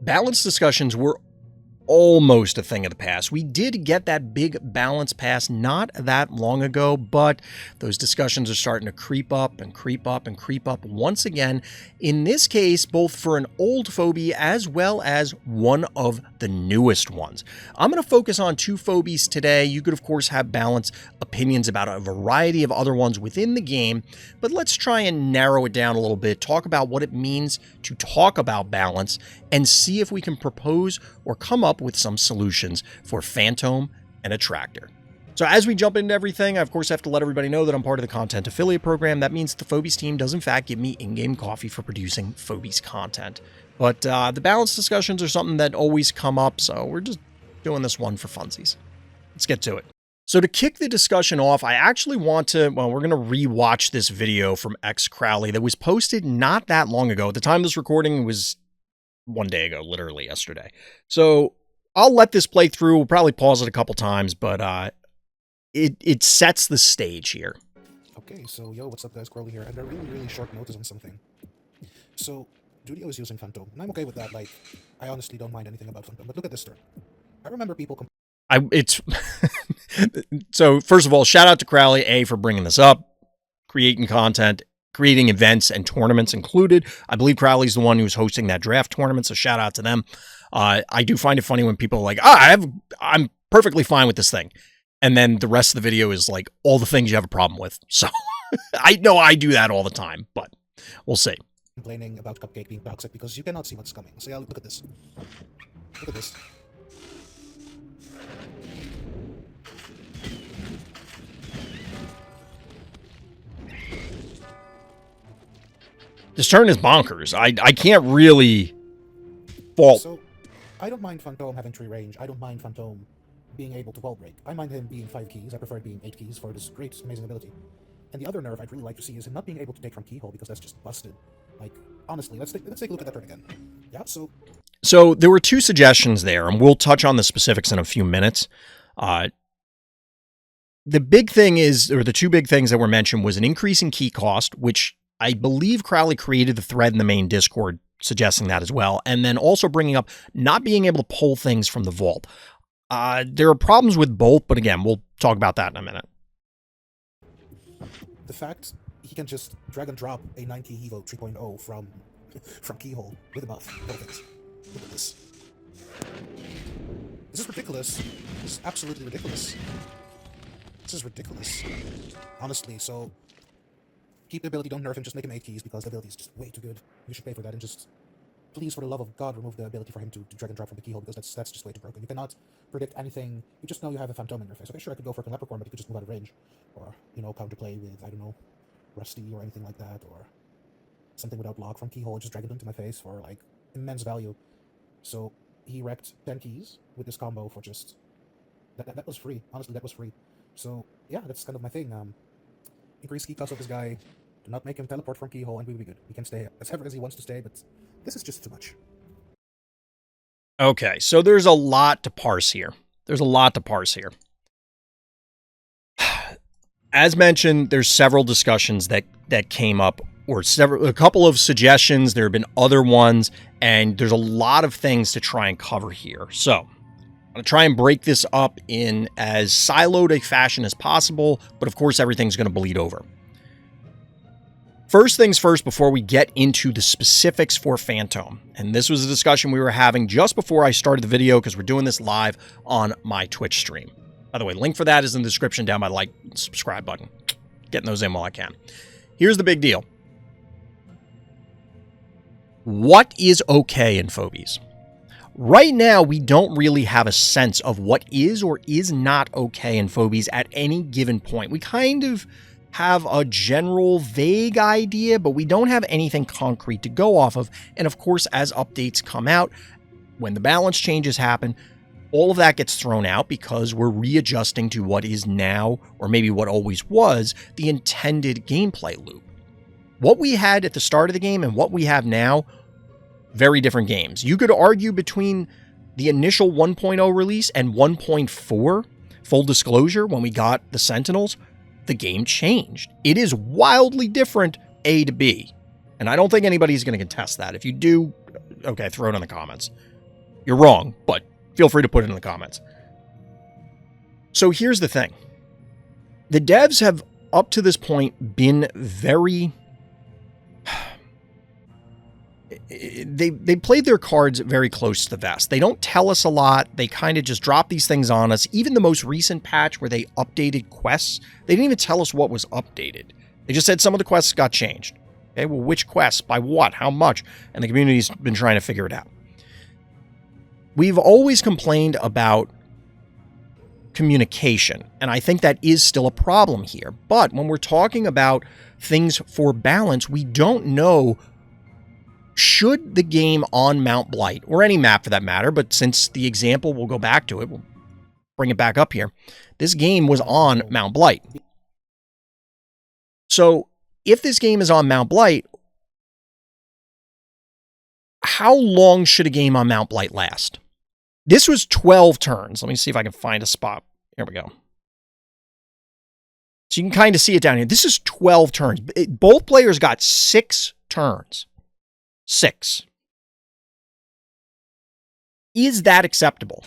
Balance discussions were almost a thing of the past. We did get that big balance pass not that long ago, but those discussions are starting to creep up and creep up and creep up once again. In this case, both for an old phobie as well as one of the newest ones. I'm going to focus on two phobies today. You could, of course, have balance opinions about a variety of other ones within the game, but let's try and narrow it down a little bit, talk about what it means to talk about balance, and see if we can propose or come up with some solutions for Phantom and Attractor. So as we jump into everything, I of course have to let everybody know that I'm part of the content affiliate program. That means the Phobies team does in fact give me in-game coffee for producing Phobies content. But the balance discussions are something that always come up, so we're just doing this one for funsies. Let's get to it. So to kick the discussion off, I actually want to, well, we're going to re-watch this video from Crowley that was posted not that long ago. At the time of this recording, it was one day ago, literally yesterday. So I'll let this play through. We'll probably pause it a couple times, but it sets the stage here. Okay, so yo, what's up guys, Crowley here, and a really short notice on something. So, Judio is using Phantom, and I'm okay with that. Like, I honestly don't mind anything about Phantom, but look at this turn. I remember people So first of all, shout out to Crowley, for bringing this up, creating content, creating events and tournaments included. I believe Crowley's the one who's hosting that draft tournament, so shout out to them. I do find it funny when people are like, I'm perfectly fine with this thing. And then the rest of the video is like all the things you have a problem with. So I know I do that all the time, but we'll see. Complaining about Cupcake being toxic because you cannot see what's coming. So yeah, look at this. Look at this. This turn is bonkers. I can't really fault. So, I don't mind Phantom having tree range. I don't mind Phantom being able to wall break. I mind him being 5 keys. I prefer it being 8 keys for this great, amazing ability. And the other nerf I'd really like to see is him not being able to take from keyhole because that's just busted. Like, honestly, let's take a look at that turn again. Yeah, So there were two suggestions there, and we'll touch on the specifics in a few minutes. The big thing is, or the two big things that were mentioned was an increase in key cost, which I believe Crowley created the thread in the main Discord suggesting that as well, and then also bringing up not being able to pull things from the vault. There are problems with both, but again, we'll talk about that in a minute. The fact he can just drag and drop a 9-key Evo 3.0 from keyhole with a buff. Look at this. Look at this. This is ridiculous. This is absolutely ridiculous. This is ridiculous. Honestly, so keep the ability, don't nerf him, just make him 8 keys because the ability is just way too good. You should pay for that and just, please, for the love of God, remove the ability for him to drag and drop from the keyhole because that's just way too broken. You cannot predict anything. You just know you have a Phantom in your face. Okay, sure, I could go for a Leprechaun, but you could just move out of range. Or, you know, counterplay with, I don't know, Rusty or anything like that, or something without block from keyhole, just drag it into my face for, like, immense value. So, he wrecked 10 keys with this combo for just, that was free. Honestly, that was free. So, yeah, that's kind of my thing. Increase key cost of this guy, do not make him teleport from keyhole, and we will be good. He can stay as ever as he wants to stay, but this is just too much. Okay, so there's a lot to parse here. As mentioned, there's several discussions that came up, or a couple of suggestions. There have been other ones, and there's a lot of things to try and cover here. So I'm going to try and break this up in as siloed a fashion as possible, but of course everything's going to bleed over. First things first, before we get into the specifics for Phantom, and this was a discussion we were having just before I started the video because we're doing this live on my Twitch stream. By the way, link for that is in the description down by the like and subscribe button. Getting those in while I can. Here's the big deal. What is okay in Phobies? Right now, we don't really have a sense of what is or is not okay in Phobies at any given point. We kind of have a general vague idea, but we don't have anything concrete to go off of. And of course, as updates come out, when the balance changes happen, all of that gets thrown out because we're readjusting to what is now, or maybe what always was, the intended gameplay loop. What we had at the start of the game and what we have now, very different games. You could argue between the initial 1.0 release and 1.4, full disclosure, when we got the Sentinels, the game changed. It is wildly different A to B. And I don't think anybody's going to contest that. If you do, okay, throw it in the comments. You're wrong, but feel free to put it in the comments. So here's the thing. The devs have, up to this point, been very... They played their cards very close to the vest. They don't tell us a lot. They kind of just drop these things on us. Even the most recent patch where they updated quests, they didn't even tell us what was updated. They just said some of the quests got changed. Okay, well, which quests? By what? How much? And the community's been trying to figure it out. We've always complained about communication, and I think that is still a problem here. But when we're talking about things for balance, we don't know, should the game on Mount Blight, or any map for that matter, but since the example, we'll go back to it, we'll bring it back up here. This game was on Mount Blight. So if this game is on Mount Blight, how long should a game on Mount Blight last? This was 12 turns. Let me see if I can find a spot. Here we go. So you can kind of see it down here. This is 12 turns. Both players got 6 turns. 6. Is that acceptable?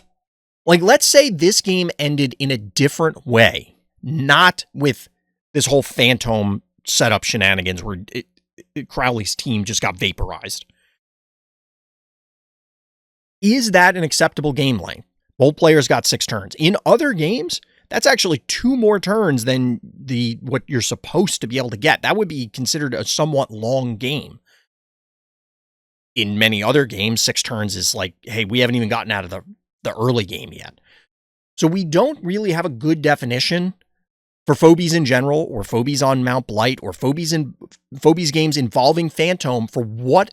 Like, let's say this game ended in a different way, not with this whole Phantom setup shenanigans where Crowley's team just got vaporized. Is that an acceptable game length? Both players got 6 turns. In other games, that's actually 2 more turns than what you're supposed to be able to get. That would be considered a somewhat long game. In many other games, 6 turns is like, hey, we haven't even gotten out of the early game yet. So we don't really have a good definition for Phobies in general, or Phobies on Mount Blight, or Phobies games involving Phantom for what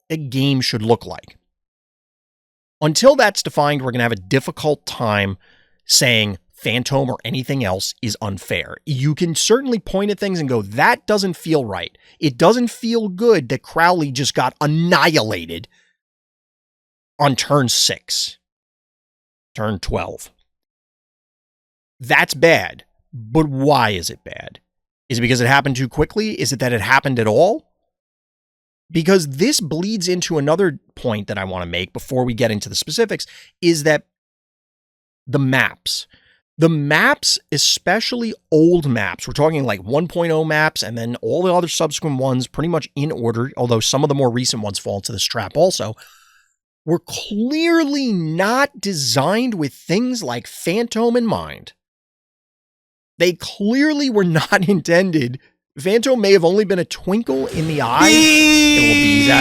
a game should look like. Until that's defined, we're going to have a difficult time saying Phantom or anything else is unfair. You can certainly point at things and go, that doesn't feel right. It doesn't feel good that Crowley just got annihilated on turn 6, turn 12. That's bad. But why is it bad? Is it because it happened too quickly? Is it that it happened at all? Because this bleeds into another point that I want to make before we get into the specifics, is that the maps, especially old maps, we're talking like 1.0 maps and then all the other subsequent ones pretty much in order, although some of the more recent ones fall into this trap also, were clearly not designed with things like Phantom in mind. They clearly were not intended. Phantom may have only been a twinkle in the eye. It will be his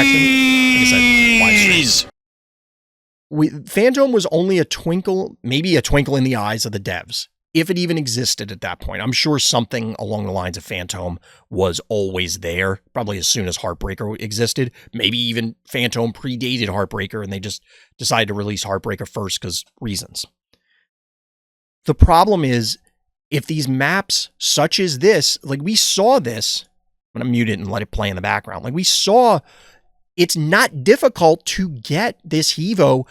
action. Phantom was only a twinkle, maybe a twinkle in the eyes of the devs, if it even existed at that point. I'm sure something along the lines of Phantom was always there, probably as soon as Heartbreaker existed. Maybe even Phantom predated Heartbreaker and they just decided to release Heartbreaker first because reasons. The problem is, if these maps such as this, like we saw this, I'm going to mute it and let it play in the background. Like we saw, it's not difficult to get this Hevo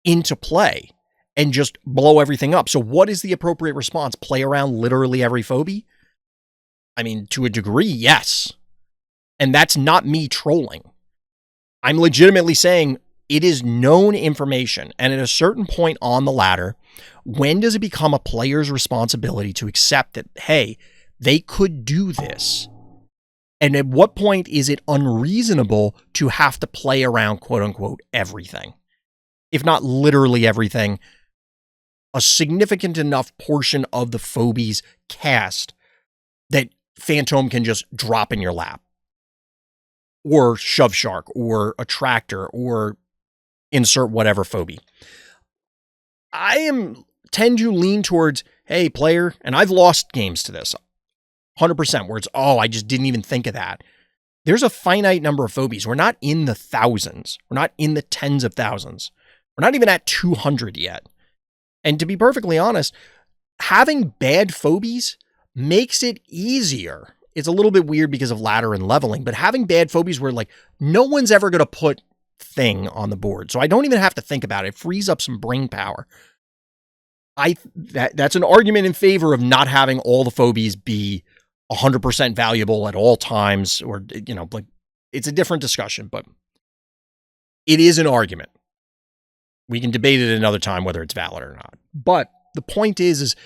into play and just blow everything up. So what is the appropriate response? Play around literally every phobie? I mean, to a degree, yes. And that's not me trolling. I'm legitimately saying it is known information. And at a certain point on the ladder, when does it become a player's responsibility to accept that, hey, they could do this? And at what point is it unreasonable to have to play around, quote unquote, everything? If not literally everything, a significant enough portion of the Phobies cast that Phantom can just drop in your lap. Or Shove Shark, or Attractor, or insert whatever phobie. I tend to lean towards, hey, player, and I've lost games to this, 100%, where it's, oh, I just didn't even think of that. There's a finite number of phobies. We're not in the thousands. We're not in the tens of thousands. We're not even at 200 yet. And to be perfectly honest, having bad phobies makes it easier. It's a little bit weird because of ladder and leveling, but having bad phobies where like no one's ever going to put thing on the board. So I don't even have to think about it. It frees up some brain power. That's an argument in favor of not having all the phobies be 100% valuable at all times, or, you know, like it's a different discussion, but it is an argument. We can debate it another time whether it's valid or not. But the point is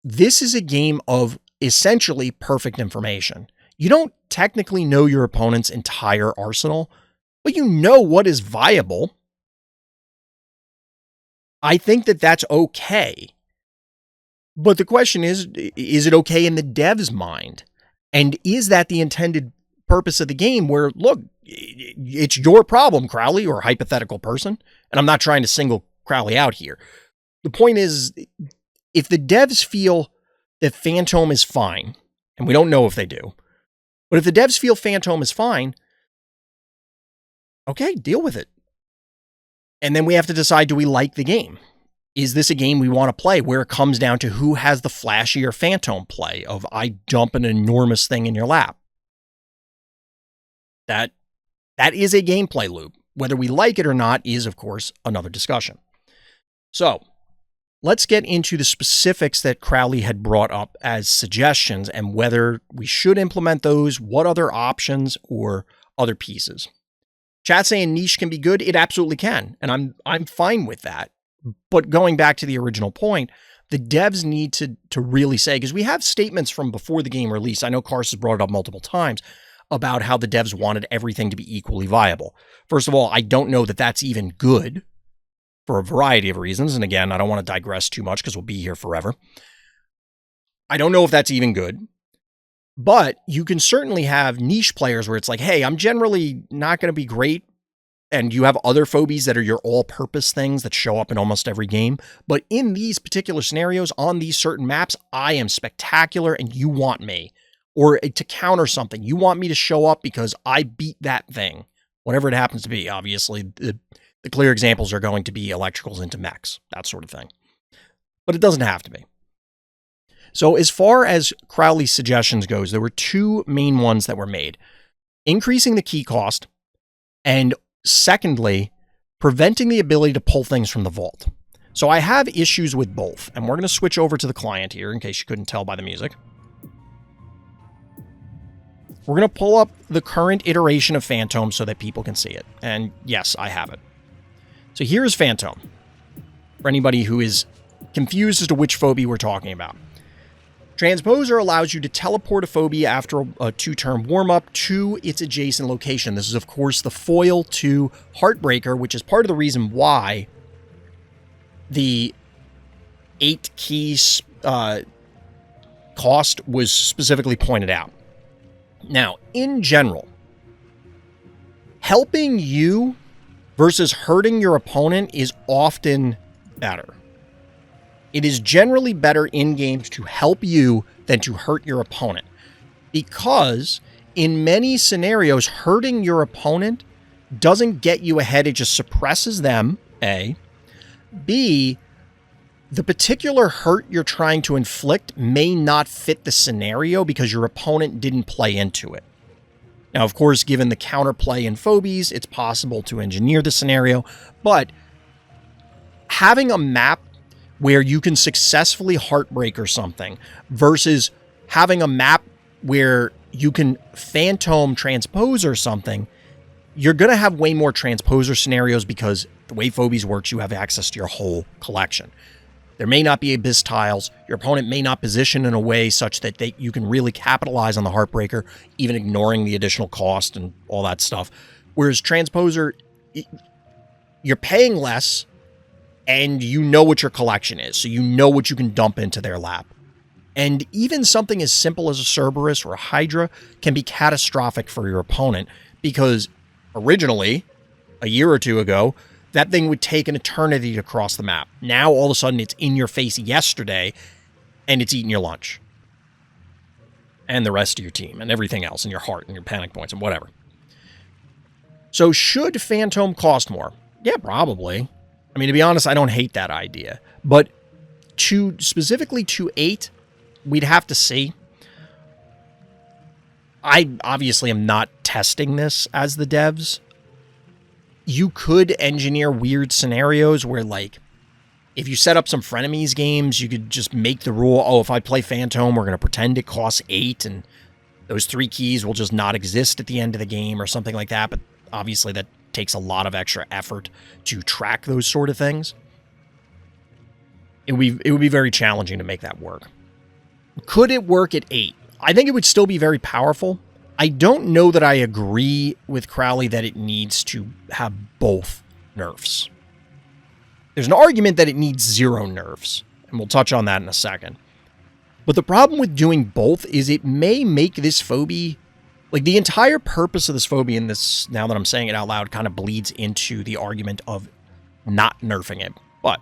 this is a game of essentially perfect information. You don't technically know your opponent's entire arsenal, but you know what is viable. I think that that's okay. But the question is it okay in the dev's mind? And is that the intended purpose of the game where, look, it's your problem, Crowley, or hypothetical person. And I'm not trying to single Crowley out here. The point is, if the devs feel that Phantom is fine, and we don't know if they do, but if the devs feel Phantom is fine, okay, deal with it. And then we have to decide, do we like the game? Is this a game we want to play where it comes down to who has the flashier Phantom play of I dump an enormous thing in your lap? That is a gameplay loop. Whether we like it or not is, of course, another discussion. So let's get into the specifics that Crowley had brought up as suggestions and whether we should implement those, what other options or other pieces. Chat saying niche can be good. It absolutely can. And I'm fine with that. But going back to the original point, the devs need to really say, because we have statements from before the game release. I know Cars has brought it up multiple times about how the devs wanted everything to be equally viable. First of all, I don't know that that's even good for a variety of reasons. And again, I don't want to digress too much because we'll be here forever. I don't know if that's even good. But you can certainly have niche players where it's like, hey, I'm generally not going to be great. And you have other phobies that are your all-purpose things that show up in almost every game. But in these particular scenarios, on these certain maps, I am spectacular and you want me. Or to counter something, you want me to show up because I beat that thing. Whatever it happens to be, obviously, the clear examples are going to be electricals into mechs, that sort of thing. But it doesn't have to be. So as far as Crowley's suggestions goes, there were two main ones that were made. Increasing the key cost, and secondly, preventing the ability to pull things from the vault. So I have issues with both, and we're going to switch over to the client here in case you couldn't tell by the music. We're going to pull up the current iteration of Phantom so that people can see it. And yes, I have it. So here's Phantom, for anybody who is confused as to which phobia we're talking about. Transposer allows you to teleport a phobia after a 2-turn warm-up to its adjacent location. This is, of course, the foil to Heartbreaker, which is part of the reason why the 8 keys cost was specifically pointed out. Now, in general, helping you versus hurting your opponent is often better. It is generally better in games to help you than to hurt your opponent. Because in many scenarios, hurting your opponent doesn't get you ahead. It just suppresses them, A. B, the particular hurt you're trying to inflict may not fit the scenario because your opponent didn't play into it. Now, of course, given the counterplay in Phobies, it's possible to engineer the scenario, but having a map where you can successfully Heartbreak or something versus having a map where you can Phantom Transposer something, you're going to have way more Transposer scenarios because the way Phobies works, you have access to your whole collection. There may not be Abyss tiles. Your opponent may not position in a way such that you can really capitalize on the Heartbreaker, even ignoring the additional cost and all that stuff. Whereas Transposer, you're paying less, and you know what your collection is, so you know what you can dump into their lap. And even something as simple as a Cerberus or a Hydra can be catastrophic for your opponent, because originally, a year or two ago, that thing would take an eternity to cross the map. Now, all of a sudden, it's in your face yesterday, and it's eating your lunch. And the rest of your team, and everything else, and your heart, and your panic points, and whatever. So, should Phantom cost more? Yeah, probably. I mean, to be honest, I don't hate that idea. But specifically to 8, we'd have to see. I obviously am not testing this as the devs. You could engineer weird scenarios where, like, if you set up some frenemies games, you could just make the rule, oh, if I play Phantom, we're going to pretend it costs 8, and Those 3 keys will just not exist at the end of the game or something like that, but obviously that takes a lot of extra effort to track those sort of things. It would be very challenging to make that work. Could it work at 8? I think it would still be very powerful. I don't know that I agree with Crowley that it needs to have both nerfs. There's an argument that it needs 0 nerfs, and we'll touch on that in a second. But the problem with doing both is it may make this phobie, like the entire purpose of this phobie, and this, now that I'm saying it out loud, kind of bleeds into the argument of not nerfing it. But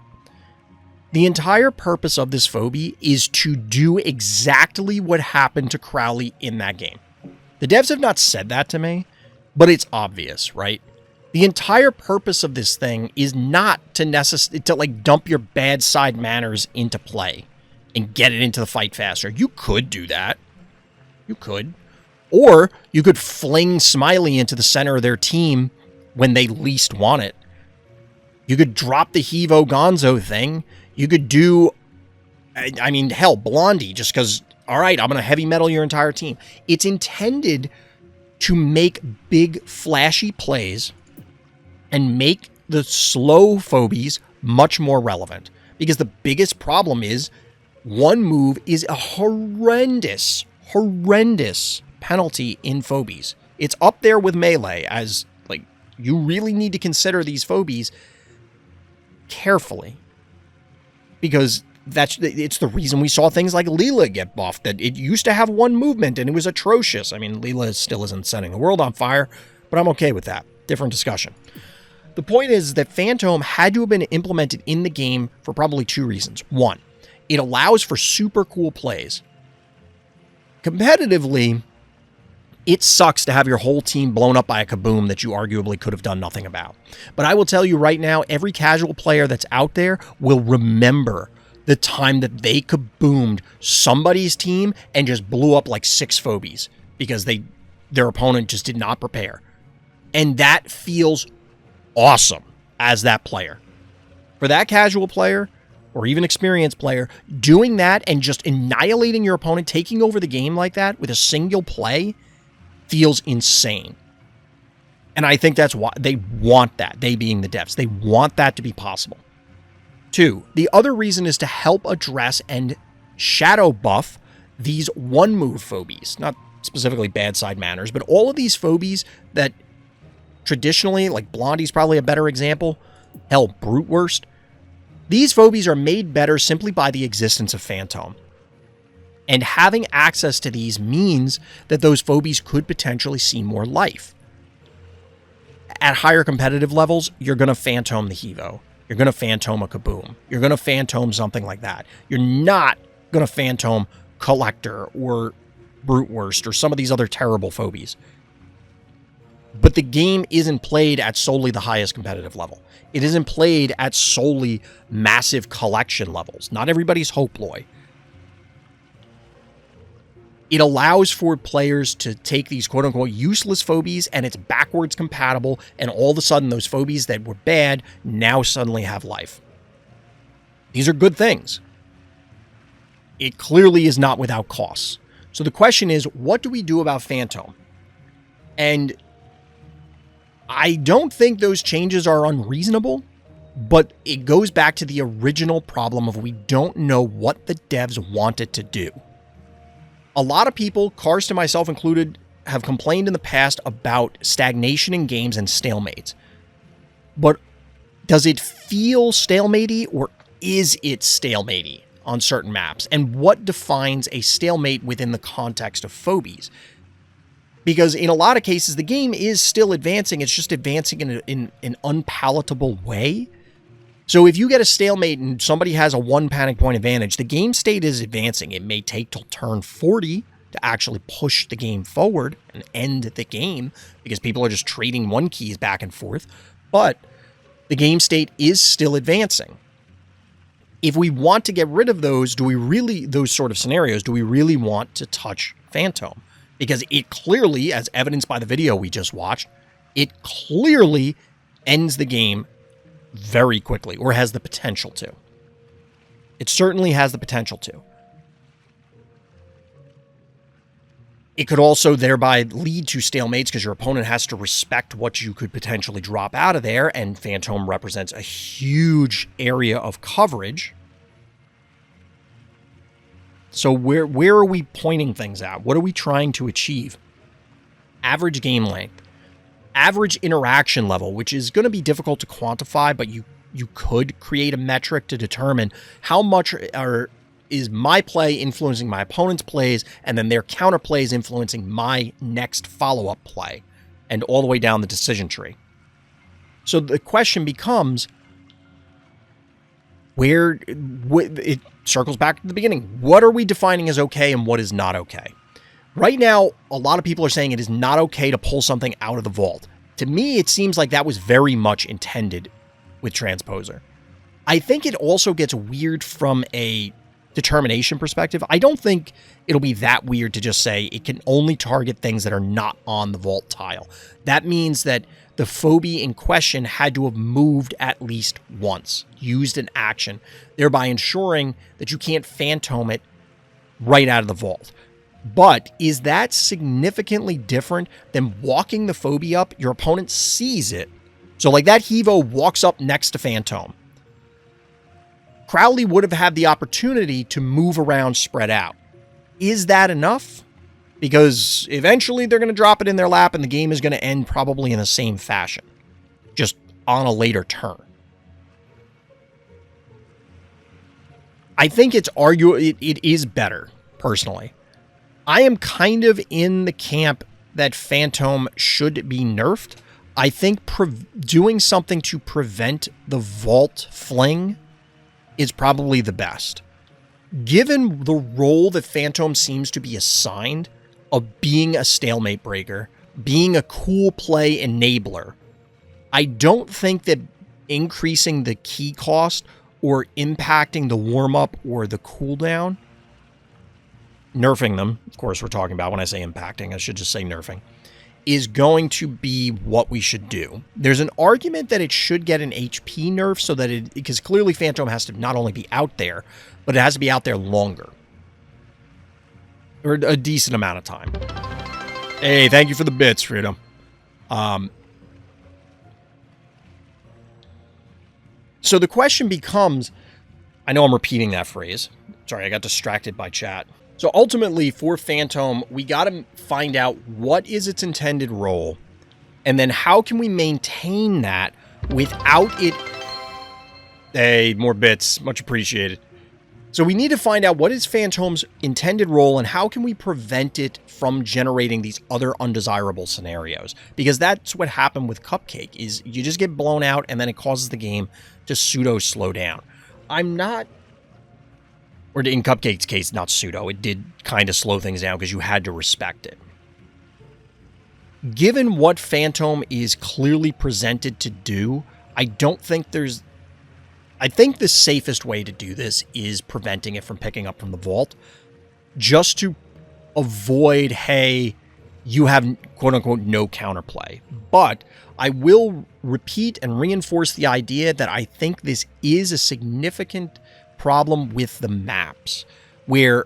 the entire purpose of this phobie is to do exactly what happened to Crowley in that game. The devs have not said that to me, but it's obvious, right? The entire purpose of this thing is not to like dump your bad side manners into play and get it into the fight faster. You could do that. You could. Or you could fling Smiley into the center of their team when they least want it. You could drop the Hevo Gonzo thing. You could do, I mean, hell, Blondie, just because, all right, I'm going to heavy metal your entire team. It's intended to make big, flashy plays and make the slow phobies much more relevant. Because the biggest problem is one move is a horrendous penalty in phobies. It's up there with melee as, like, you really need to consider these phobies carefully. Because it's the reason we saw things like Leela get buffed, that it used to have 1 movement and it was atrocious. I mean, Leela still isn't setting the world on fire, but I'm okay with that. Different discussion. The point is that Phantom had to have been implemented in the game for probably 2 reasons. 1, it allows for super cool plays. Competitively, it sucks to have your whole team blown up by a kaboom that you arguably could have done nothing about. But I will tell you right now, every casual player that's out there will remember the time that they kaboomed somebody's team and just blew up like 6 phobies because their opponent just did not prepare. And that feels awesome as that player. For that casual player, or even experienced player, doing that and just annihilating your opponent, taking over the game like that with a single play, feels insane. And I think that's why they want that, they being the devs. They want that to be possible. 2, the other reason is to help address and shadow buff these 1-move phobies. Not specifically bad side manners, but all of these phobies that traditionally, like Blondie's probably a better example, hell, Brute Worst, these phobies are made better simply by the existence of Phantom. And having access to these means that those phobies could potentially see more life. At higher competitive levels, you're going to Phantom the Hevo. You're going to Phantom a Kaboom. You're going to Phantom something like that. You're not going to Phantom Collector or Brute Worst or some of these other terrible phobies. But the game isn't played at solely the highest competitive level. It isn't played at solely massive collection levels. Not everybody's Hoploy. It allows for players to take these quote-unquote useless phobies and it's backwards compatible, and all of a sudden those phobies that were bad now suddenly have life. These are good things. It clearly is not without costs. So the question is, what do we do about Phantom? And I don't think those changes are unreasonable, but it goes back to the original problem of we don't know what the devs want it to do. A lot of people, Cars to myself included, have complained in the past about stagnation in games and stalemates. But does it feel stalematey, or is it stalematey on certain maps? And what defines a stalemate within the context of phobies? Because in a lot of cases, the game is still advancing. It's just advancing in an unpalatable way. So if you get a stalemate and somebody has a 1 panic point advantage, the game state is advancing. It may take till turn 40 to actually push the game forward and end the game because people are just trading 1 keys back and forth. But the game state is still advancing. If we want to get rid of those, those sort of scenarios, do we really want to touch Phantom? Because it clearly, as evidenced by the video we just watched, it clearly ends the game very quickly, or has the potential to. It certainly has the potential to. It could also thereby lead to stalemates because your opponent has to respect what you could potentially drop out of there, and Phantom represents a huge area of coverage. So where are we pointing things at? What are we trying to achieve? Average game length. Average interaction level, which is going to be difficult to quantify, but you could create a metric to determine how much is my play influencing my opponent's plays, and then their counter plays influencing my next follow-up play, and all the way down the decision tree. So the question becomes, it circles back to the beginning. What are we defining as okay and what is not okay? Right now, a lot of people are saying it is not okay to pull something out of the vault. To me, it seems like that was very much intended with Transposer. I think it also gets weird from a determination perspective. I don't think it'll be that weird to just say it can only target things that are not on the vault tile. That means that the phobie in question had to have moved at least once, used an action, thereby ensuring that you can't phantom it right out of the vault. But is that significantly different than walking the phobie up? Your opponent sees it. So like that Hevo walks up next to Phantom. Crowley would have had the opportunity to move around, spread out. Is that enough? Because eventually they're going to drop it in their lap and the game is going to end probably in the same fashion, just on a later turn. I think it is better, personally. I am kind of in the camp that Phantom should be nerfed. I think doing something to prevent the vault fling is probably the best. Given the role that Phantom seems to be assigned of being a stalemate breaker, being a cool play enabler, I don't think that increasing the key cost or impacting the warm-up or the cooldown, nerfing them, of course we're talking about when I say impacting, I should just say nerfing, is going to be what we should do. There's an argument that it should get an HP nerf so that because clearly Phantom has to not only be out there, but it has to be out there longer. Or a decent amount of time. Hey, thank you for the bits, Freedom. So the question becomes, I know I'm repeating that phrase. Sorry, I got distracted by chat. So ultimately, for Phantom, we got to find out what is its intended role, and then how can we maintain that without it... Hey, more bits. Much appreciated. So we need to find out what is Phantom's intended role and how can we prevent it from generating these other undesirable scenarios. Because that's what happened with Cupcake, is you just get blown out and then it causes the game to pseudo slow down. I'm not... Or in Cupcake's case, not pseudo. It did kind of slow things down because you had to respect it. Given what Phantom is clearly presented to do, I don't think there's... I think the safest way to do this is preventing it from picking up from the vault. Just to avoid, hey, you have quote-unquote no counterplay. But I will repeat and reinforce the idea that I think this is a significant problem with the maps, where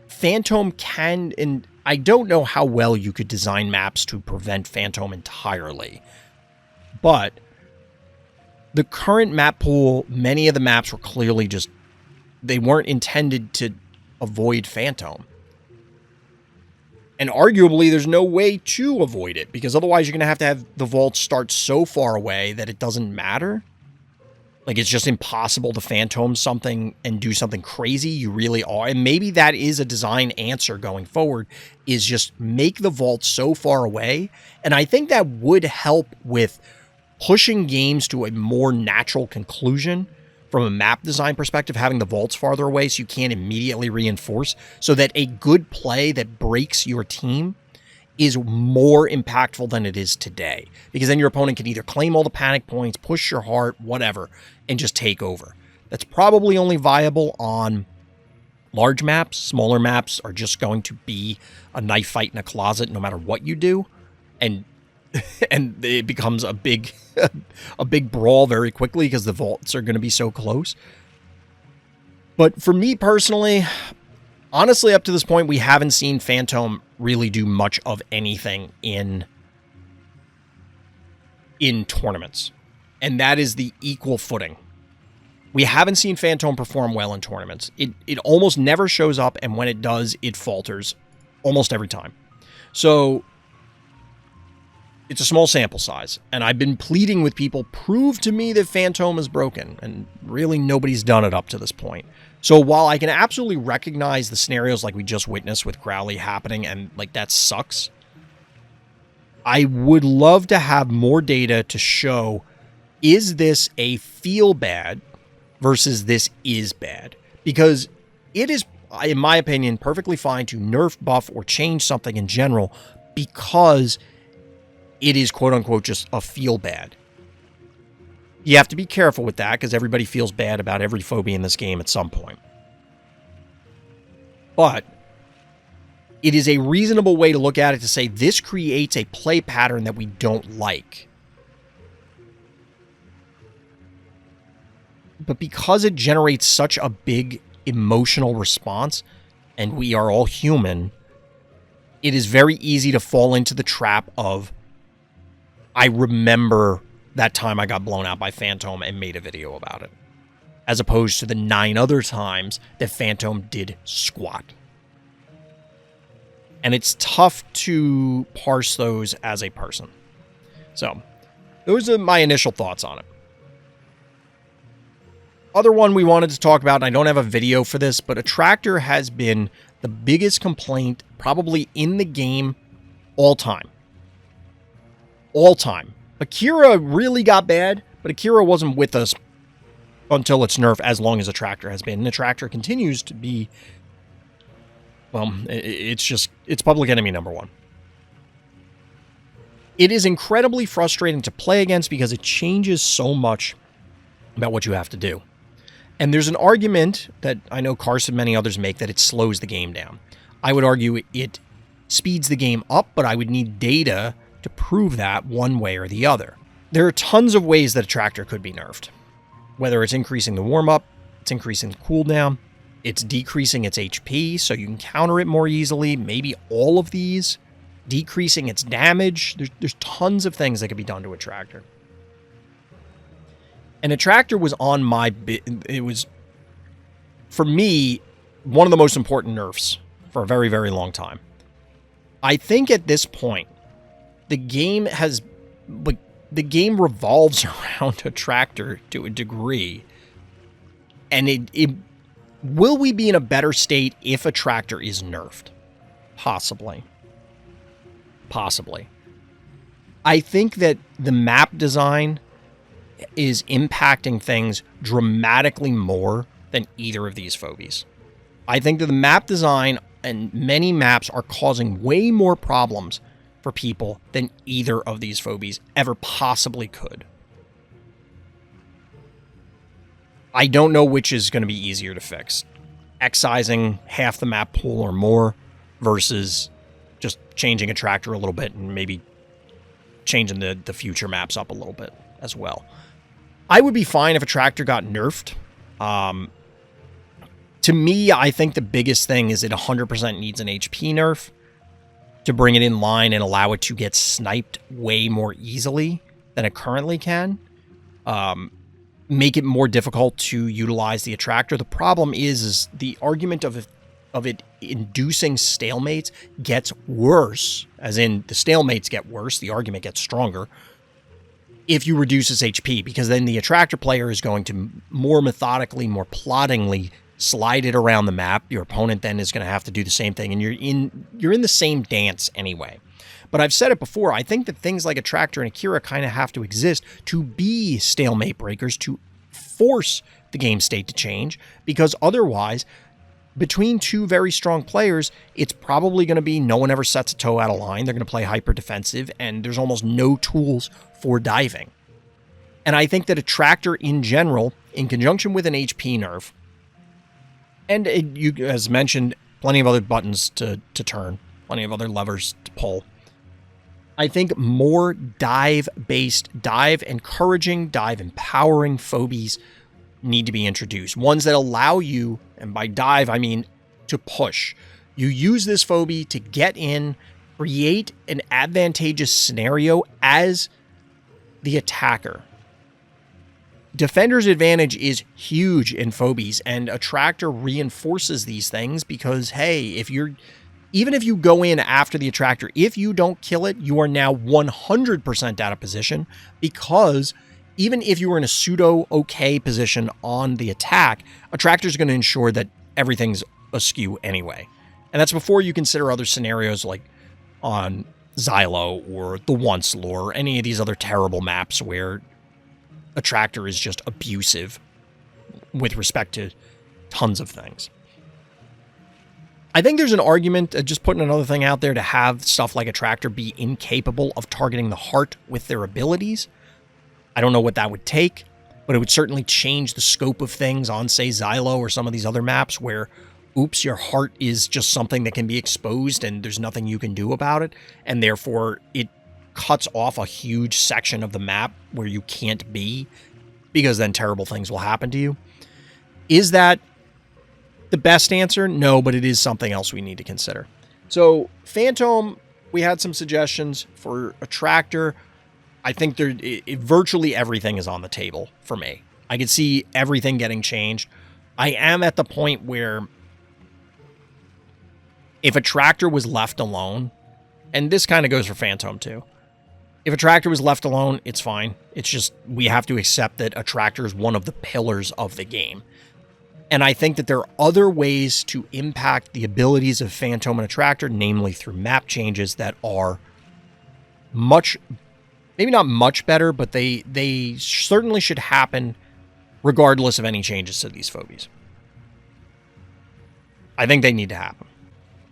Phantom can, and I don't know how well you could design maps to prevent Phantom entirely, but the current map pool, many of the maps were clearly just, they weren't intended to avoid Phantom. And arguably, there's no way to avoid it, because otherwise you're going to have the vault start so far away that it doesn't matter. Like, it's just impossible to phantom something and do something crazy. You really are. And maybe that is a design answer going forward, is just make the vault so far away. And I think that would help with pushing games to a more natural conclusion from a map design perspective, having the vaults farther away so you can't immediately reinforce, so that a good play that breaks your team is more impactful than it is today. Because then your opponent can either claim all the panic points, push your heart, whatever, and just take over. That's probably only viable on large maps. Smaller maps are just going to be a knife fight in a closet no matter what you do. And it becomes a big brawl very quickly because the vaults are going to be so close. But for me personally, Honestly, up to this point, we haven't seen Phantom really do much of anything in tournaments. And that is the equal footing. We haven't seen Phantom perform well in tournaments. It almost never shows up, and when it does, it falters almost every time. So it's a small sample size, and I've been pleading with people, prove to me that Phantom is broken, and really nobody's done it up to this point. So while I can absolutely recognize the scenarios like we just witnessed with Crowley happening, and like that sucks, I would love to have more data to show, is this a feel bad versus this is bad? Because it is, in my opinion, perfectly fine to nerf, buff, or change something in general because it is quote-unquote just a feel bad. You have to be careful with that because everybody feels bad about every phobia in this game at some point. But it is a reasonable way to look at it to say this creates a play pattern that we don't like. But because it generates such a big emotional response, and we are all human, it is very easy to fall into the trap of, I remember that time I got blown out by Phantom and made a video about it, as opposed to the 9 other times that Phantom did squat. And it's tough to parse those as a person. So, those are my initial thoughts on it. Other one we wanted to talk about, and I don't have a video for this, but Attractor has been the biggest complaint probably in the game all time. All time. Akira really got bad, but Akira wasn't with us until its nerf as long as Attractor has been. And Attractor continues to be, well, it's public enemy number one. It is incredibly frustrating to play against because it changes so much about what you have to do. And there's an argument that I know Carson and many others make that it slows the game down. I would argue it speeds the game up, but I would need data to prove that one way or the other. There are tons of ways that Attractor could be nerfed. Whether it's increasing the warm-up, it's increasing the cooldown, it's decreasing its HP so you can counter it more easily, maybe all of these, decreasing its damage. There's tons of things that could be done to Attractor. And Attractor was on my... It was, for me, one of the most important nerfs for a very, very long time. I think at this point, the game has... The game revolves around Attractor to a degree. And will we be in a better state if Attractor is nerfed? Possibly. Possibly. I think that the map design is impacting things dramatically more than either of these phobies. I think that the map design and many maps are causing way more problems for people than either of these phobies ever possibly could. I don't know which is going to be easier to fix. Excising half the map pool or more versus just changing Attractor a little bit and maybe changing the future maps up a little bit as well. I would be fine if Attractor got nerfed. To me, I think the biggest thing is it 100% needs an HP nerf to bring it in line and allow it to get sniped way more easily than it currently can. Make it more difficult to utilize the Attractor. The problem is the argument of it inducing stalemates gets worse, as in the stalemates get worse, the argument gets stronger, if you reduce its HP, because then the Attractor player is going to more methodically, more ploddingly slide it around the map. Your opponent then is going to have to do the same thing, and you're in the same dance anyway. But I've said it before, I think that things like Attractor and Akira kind of have to exist to be stalemate breakers, to force the game state to change, because otherwise, between two very strong players, it's probably going to be no one ever sets a toe out of line. They're going to play hyper defensive, and there's almost no tools for diving. And I think that Attractor in general, in conjunction with an HP nerf, and you, as mentioned, plenty of other buttons to turn, plenty of other levers to pull. I think more dive-based, dive-encouraging, dive-empowering phobies need to be introduced. Ones that allow you, and by dive I mean to push. You use this phobie to get in, create an advantageous scenario as the attacker. Defender's advantage is huge in phobies, and Attractor reinforces these things because, hey, even if you go in after the Attractor, if you don't kill it, you are now 100% out of position, because even if you were in a pseudo-okay position on the attack, Attractor is going to ensure that everything's askew anyway. And that's before you consider other scenarios like on Xylo or the Once lore, or any of these other terrible maps where Attractor is just abusive with respect to tons of things. I think there's an argument, just putting another thing out there, to have stuff like Attractor be incapable of targeting the heart with their abilities. I don't know what that would take, but it would certainly change the scope of things on, say, Xylo or some of these other maps where, oops, your heart is just something that can be exposed and there's nothing you can do about it, and therefore it cuts off a huge section of the map where you can't be, because then terrible things will happen to you. Is that the best answer? No, but it is something else we need to consider. So Phantom, we had some suggestions. For Attractor, I think virtually everything is on the table for me. I could see everything getting changed. I am at the point where if Attractor was left alone, and this kind of goes for Phantom too, if Attractor was left alone, it's fine. It's just we have to accept that Attractor is one of the pillars of the game. And I think that there are other ways to impact the abilities of Phantom and Attractor, namely through map changes that are maybe not much better, but they certainly should happen regardless of any changes to these phobies. I think they need to happen.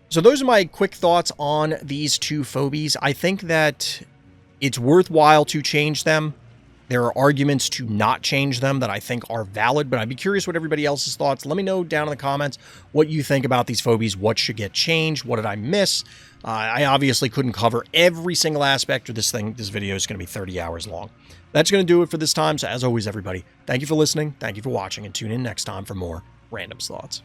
So those are my quick thoughts on these two phobies. I think that it's worthwhile to change them. There are arguments to not change them that I think are valid, but I'd be curious what everybody else's thoughts. Let me know down in the comments what you think about these phobies. What should get changed? What did I miss? I obviously couldn't cover every single aspect of this thing. This video is going to be 30 hours long. That's going to do it for this time. So as always, everybody, thank you for listening. Thank you for watching, and tune in next time for more Random's Thoughts.